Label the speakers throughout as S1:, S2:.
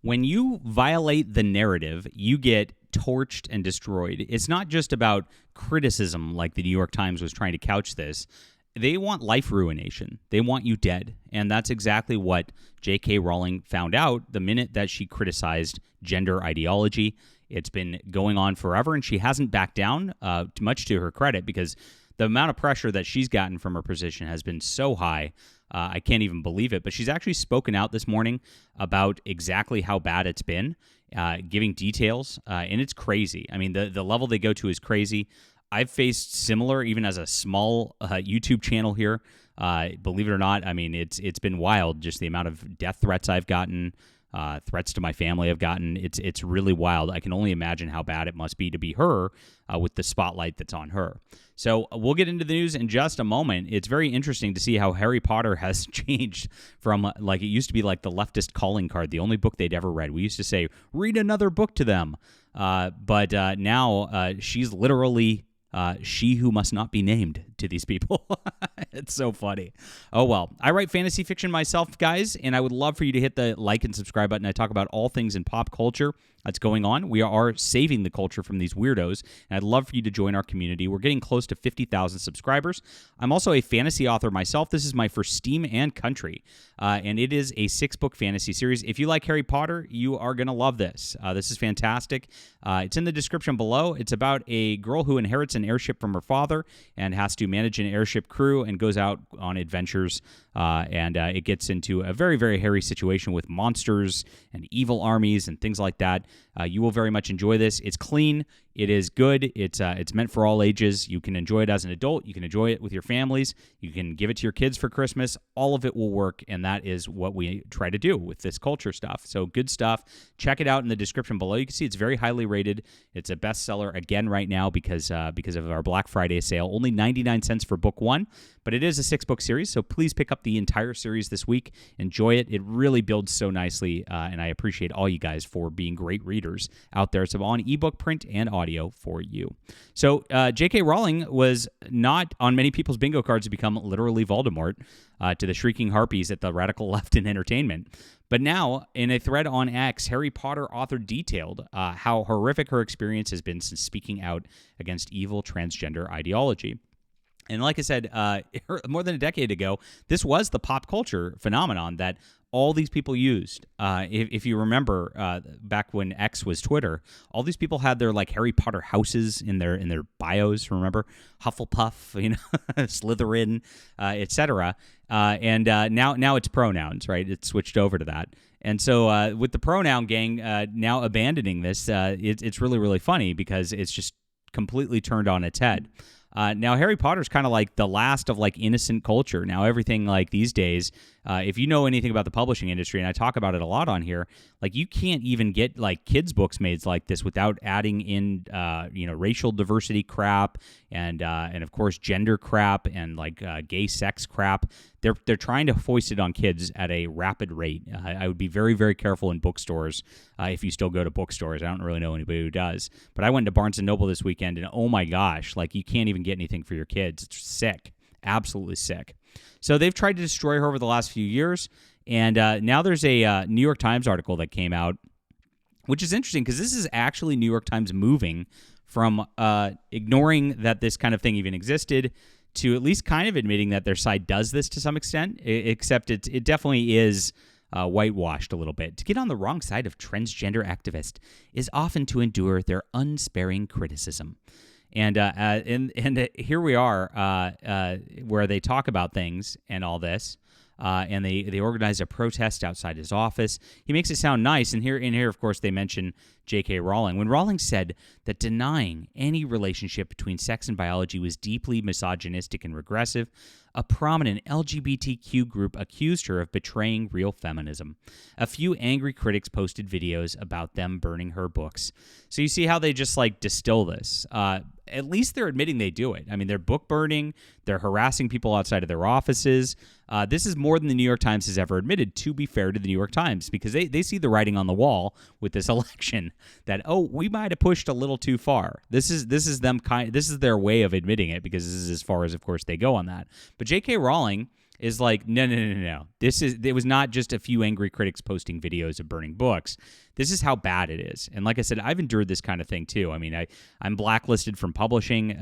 S1: when you violate the narrative, you get torched and destroyed. It's not just about criticism like the New York Times was trying to couch this. They want life ruination. They want you dead. And that's exactly what J.K. Rowling found out the minute that she criticized gender ideology. It's been going on forever, and she hasn't backed down, much to her credit, because the amount of pressure that she's gotten from her position has been so high. I can't even believe it. But she's actually spoken out this morning about exactly how bad it's been, giving details, and it's crazy. I mean, the level they go to is crazy. I've faced similar, even as a small YouTube channel here. Believe it or not, I mean, it's been wild, just the amount of death threats I've gotten, threats to my family I've gotten. It's really wild. I can only imagine how bad it must be to be her with the spotlight that's on her. So we'll get into the news in just a moment. It's very interesting to see how Harry Potter has changed from, like, it used to be like the leftist calling card, the only book they'd ever read. We used to say, read another book to them. But now she's literally she who must not be named to these people. It's so funny. Oh, well. I write fantasy fiction myself, guys, and I would love for you to hit the like and subscribe button. I talk about all things in pop culture that's going on. We are saving the culture from these weirdos, and I'd love for you to join our community. We're getting close to 50,000 subscribers. I'm also a fantasy author myself. This is my first Steam and Country, and it is a 6-book fantasy series. If you like Harry Potter, you are going to love this. This is fantastic. It's in the description below. It's about a girl who inherits an airship from her father and has to manage an airship crew and goes out on adventures, and it gets into a very, very hairy situation with monsters and evil armies and things like that. You will very much enjoy this. It's clean. It is good. It's meant for all ages. You can enjoy it as an adult. You can enjoy it with your families. You can give it to your kids for Christmas. All of it will work, and that is what we try to do with this culture stuff. So good stuff. Check it out in the description below. You can see it's very highly rated. It's a bestseller again right now because of our Black Friday sale. Only 99 cents for book 1, but it is a 6-book series, so please pick up the entire series this week. Enjoy it. It really builds so nicely, and I appreciate all you guys for being great readers out there. So on ebook, print, and audio for you. So J.K. Rowling was not on many people's bingo cards to become literally Voldemort to the shrieking harpies at the radical left in entertainment. But now, in a thread on X, Harry Potter author detailed how horrific her experience has been since speaking out against evil transgender ideology. And like I said, more than a decade ago, this was the pop culture phenomenon that all these people used. If you remember, back when X was Twitter, all these people had their like Harry Potter houses in their bios. Remember, Hufflepuff, Slytherin, etc. And now it's pronouns, right? It's switched over to that. And so with the pronoun gang now abandoning this, it's really, really funny because it's just completely turned on its head. Now, Harry Potter's kind of like the last of like innocent culture. Now, everything like these days, if you know anything about the publishing industry, and I talk about it a lot on here, like you can't even get like kids' books made like this without adding in, racial diversity crap and of course gender crap and like gay sex crap. They're trying to foist it on kids at a rapid rate. I would be very, very careful in bookstores if you still go to bookstores. I don't really know anybody who does. But I went to Barnes & Noble this weekend, and oh my gosh, like you can't even get anything for your kids. It's sick. Absolutely sick. So they've tried to destroy her over the last few years, and now there's a New York Times article that came out, which is interesting because this is actually New York Times moving from ignoring that this kind of thing even existed to at least kind of admitting that their side does this to some extent, except it definitely is whitewashed a little bit. To get on the wrong side of transgender activists is often to endure their unsparing criticism. And here we are where they talk about things and all this. And they organize a protest outside his office. He makes it sound nice, and here, of course, they mention J.K. Rowling. When Rowling said that denying any relationship between sex and biology was deeply misogynistic and regressive, a prominent LGBTQ group accused her of betraying real feminism. A few angry critics posted videos about them burning her books. So you see how they just like distill this. At least they're admitting they do it. I mean, they're book burning. They're harassing people outside of their offices. This is more than the New York Times has ever admitted, to be fair to the New York Times, because they see the writing on the wall with this election that, we might have pushed a little too far. This is their way of admitting it, because this is as far as, of course, they go on that. But J.K. Rowling is like, no. It was not just a few angry critics posting videos of burning books. This is how bad it is. And like I said, I've endured this kind of thing too. I mean, I'm blacklisted from publishing.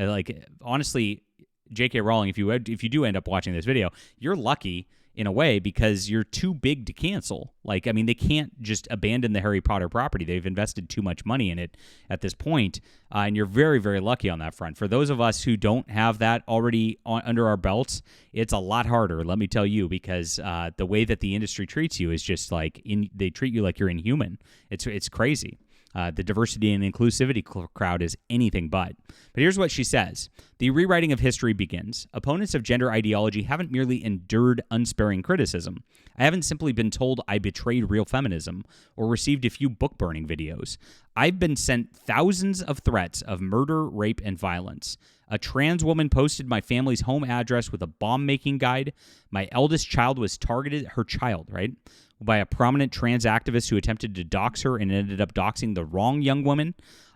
S1: Honestly, J.K. Rowling, if you do end up watching this video, you're lucky in a way because you're too big to cancel. They can't just abandon the Harry Potter property. They've invested too much money in it at this point, and you're very, very lucky on that front. For those of us who don't have that already under our belts, it's a lot harder, let me tell you, because the way that the industry treats you is just they treat you like you're inhuman. It's crazy. The diversity and inclusivity crowd is anything but. But here's what she says. The rewriting of history begins. Opponents of gender ideology haven't merely endured unsparing criticism. I haven't simply been told I betrayed real feminism or received a few book-burning videos. I've been sent thousands of threats of murder, rape, and violence. A trans woman posted my family's home address with a bomb-making guide. My eldest child was targeted, her child, right, by a prominent trans activist who attempted to dox her and ended up doxing the wrong young woman.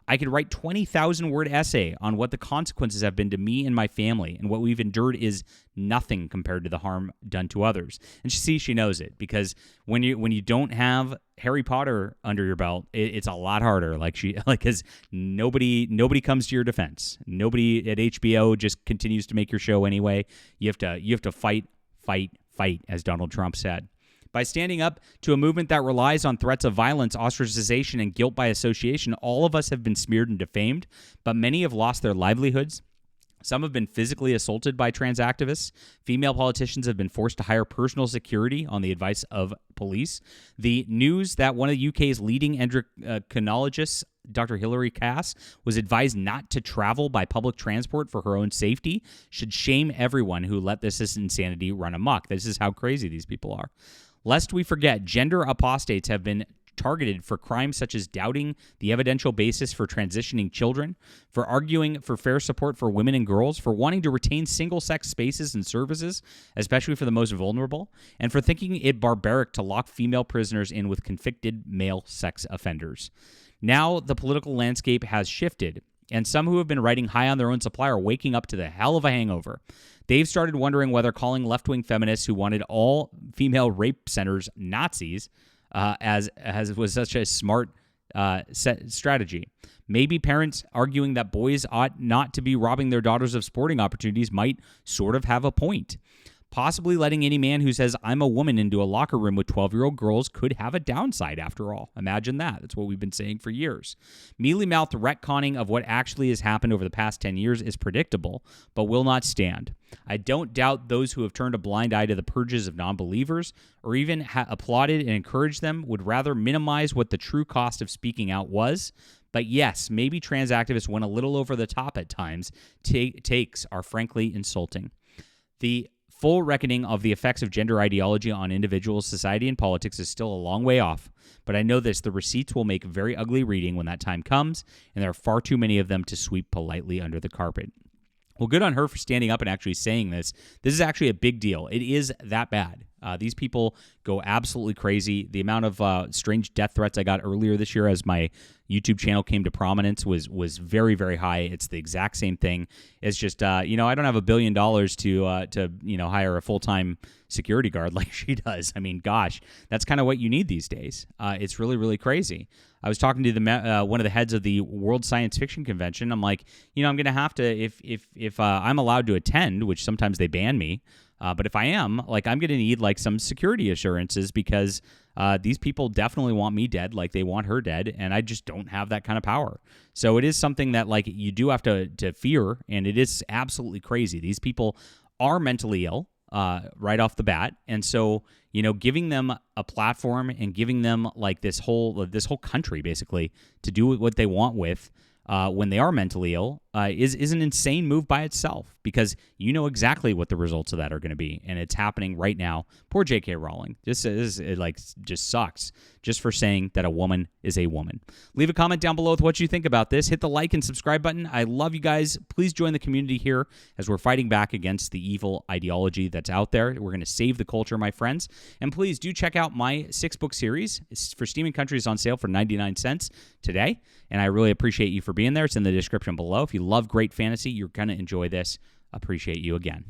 S1: I could write 20,000-word essay on what the consequences have been to me and my family, and what we've endured is nothing compared to the harm done to others. And she knows it, because when you don't have Harry Potter under your belt, it's a lot harder. Because nobody comes to your defense. Nobody at HBO just continues to make your show anyway. You have to fight, as Donald Trump said. By standing up to a movement that relies on threats of violence, ostracization, and guilt by association, all of us have been smeared and defamed, but many have lost their livelihoods. Some have been physically assaulted by trans activists. Female politicians have been forced to hire personal security on the advice of police. The news that one of the UK's leading endocrinologists, Dr. Hilary Cass, was advised not to travel by public transport for her own safety should shame everyone who let this insanity run amok. This is how crazy these people are. Lest we forget, gender apostates have been targeted for crimes such as doubting the evidential basis for transitioning children, for arguing for fair support for women and girls, for wanting to retain single-sex spaces and services, especially for the most vulnerable, and for thinking it barbaric to lock female prisoners in with convicted male sex offenders. Now the political landscape has shifted, and some who have been riding high on their own supply are waking up to the hell of a hangover. They've started wondering whether calling left-wing feminists who wanted all female rape centers Nazis as was such a smart strategy. Maybe parents arguing that boys ought not to be robbing their daughters of sporting opportunities might sort of have a point. Possibly letting any man who says, I'm a woman, into a locker room with 12-year-old girls could have a downside after all. Imagine that. That's what we've been saying for years. Mealy-mouthed retconning of what actually has happened over the past 10 years is predictable, but will not stand. I don't doubt those who have turned a blind eye to the purges of non-believers, or even applauded and encouraged them, would rather minimize what the true cost of speaking out was. But yes, maybe trans activists went a little over the top at times. Takes are frankly insulting. The full reckoning of the effects of gender ideology on individuals, society, and politics is still a long way off. But I know this, the receipts will make very ugly reading when that time comes, and there are far too many of them to sweep politely under the carpet. Well, good on her for standing up and actually saying this. This is actually a big deal. It is that bad. These people go absolutely crazy. The amount of strange death threats I got earlier this year as my YouTube channel came to prominence was very, very high. It's the exact same thing. It's just, I don't have $1 billion to hire a full-time security guard like she does. I mean, gosh, that's kind of what you need these days. It's really, really crazy. I was talking to one of the heads of the World Science Fiction Convention. I'm like, I'm going to have to, if I'm allowed to attend, which sometimes they ban me, but if I am, I'm going to need some security assurances because these people definitely want me dead, like they want her dead, and I just don't have that kind of power. So it is something that you do have to fear, and it is absolutely crazy. These people are mentally ill right off the bat, and so giving them a platform and giving them this whole country basically to do what they want with. When they are mentally ill is an insane move by itself, because you know exactly what the results of that are going to be, and it's happening right now. Poor J.K. Rowling. Just sucks just for saying that a woman is a woman. Leave a comment down below with what you think about this. Hit the like and subscribe button. I love you guys. Please join the community here as we're fighting back against the evil ideology that's out there. We're going to save the culture, my friends. And please do check out my 6-book series. It's for Steaming Countries on sale for 99 cents today, and I really appreciate you for being there. It's in the description below. If you love great fantasy, you're going to enjoy this. Appreciate you again.